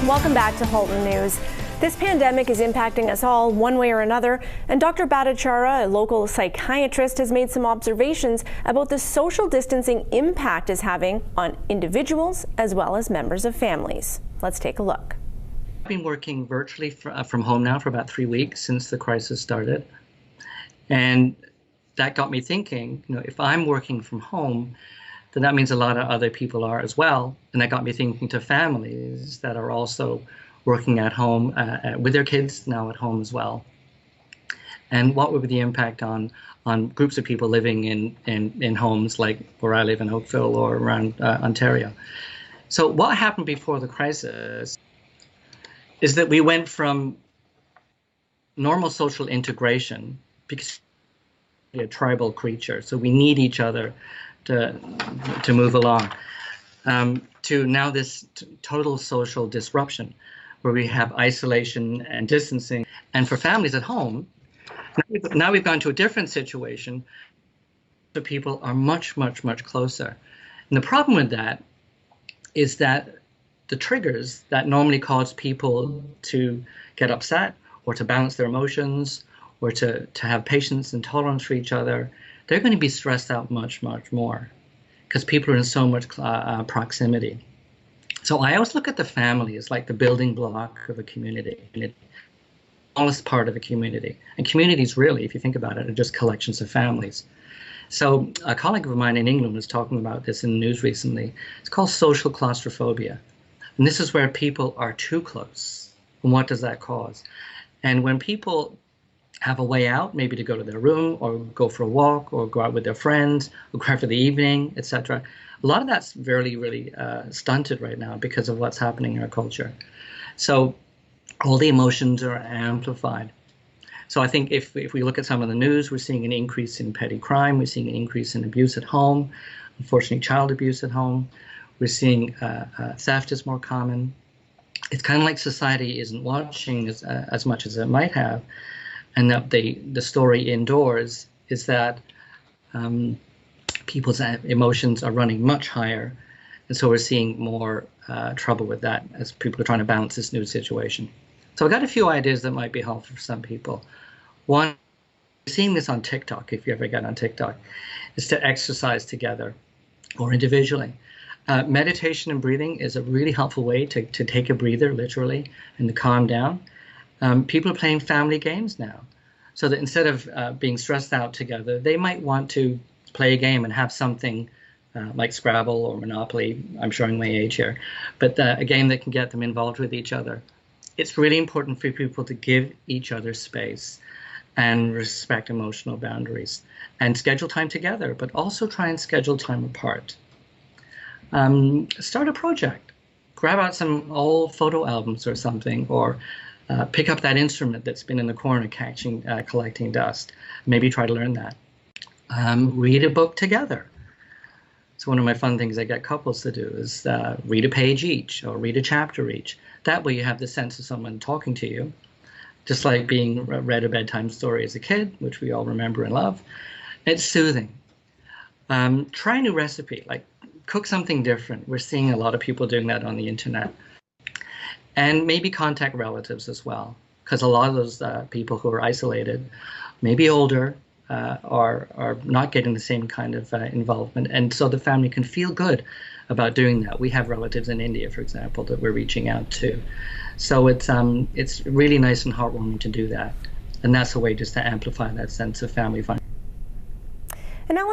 Welcome back to Halton News. This pandemic is impacting us all one way or another, and Dr. Bhattacharya, a local psychiatrist, has made some observations about the social distancing impact it's having on individuals as well as members of families. Let's take a look. I've been working virtually from home now for about 3 weeks since the crisis started, and that got me thinking, if I'm working from home, then that means a lot of other people are as well. And that got me thinking to families that are also working at home with their kids now at home as well. And what would be the impact on groups of people living in homes like where I live in Oakville or around Ontario? So what happened before the crisis is that we went from normal social integration, because we're a tribal creature, so we need each other to move along, to now this total social disruption where we have isolation and distancing. And for families at home, now we've gone to a different situation. The people are much, much, much closer. And the problem with that is that the triggers that normally cause people to get upset or to balance their emotions or to have patience and tolerance for each other, they're going to be stressed out much, much more because people are in so much proximity. So I always look at the family as like the building block of a community, the smallest part of a community. And communities really, if you think about it, are just collections of families. So a colleague of mine in England was talking about this in the news recently. It's called social claustrophobia. And this is where people are too close. And what does that cause? And when people have a way out, maybe to go to their room or go for a walk or go out with their friends or go out for the evening, etc. A lot of that's really stunted right now because of what's happening in our culture. So all the emotions are amplified. So I think if we look at some of the news, we're seeing an increase in petty crime. We're seeing an increase in abuse at home, unfortunately child abuse at home. We're seeing theft is more common. It's kind of like society isn't watching as much as it might have. And that the story indoors is that people's emotions are running much higher. And so we're seeing more trouble with that as people are trying to balance this new situation. So I got a few ideas that might be helpful for some people. One, seeing this on TikTok, if you ever get on TikTok, is to exercise together or individually. Meditation and breathing is a really helpful way to take a breather, literally, and to calm down. People are playing family games now, so that instead of being stressed out together, they might want to play a game and have something like Scrabble or Monopoly. I'm showing my age here, but a game that can get them involved with each other. It's really important for people to give each other space and respect emotional boundaries and schedule time together, but also try and schedule time apart. Start a project. Grab out some old photo albums or something, or pick up that instrument that's been in the corner collecting dust. Maybe try to learn that. Read a book together. So one of my fun things I get couples to do is read a page each or read a chapter each. That way you have the sense of someone talking to you, just like being read a bedtime story as a kid, which we all remember and love. It's soothing. Try a new recipe, like cook something different. We're seeing a lot of people doing that on the internet. And maybe contact relatives as well, because a lot of those people who are isolated, maybe older, are not getting the same kind of involvement. And so the family can feel good about doing that. We have relatives in India, for example, that we're reaching out to. So it's really nice and heartwarming to do that. And that's a way just to amplify that sense of family fun. And now let's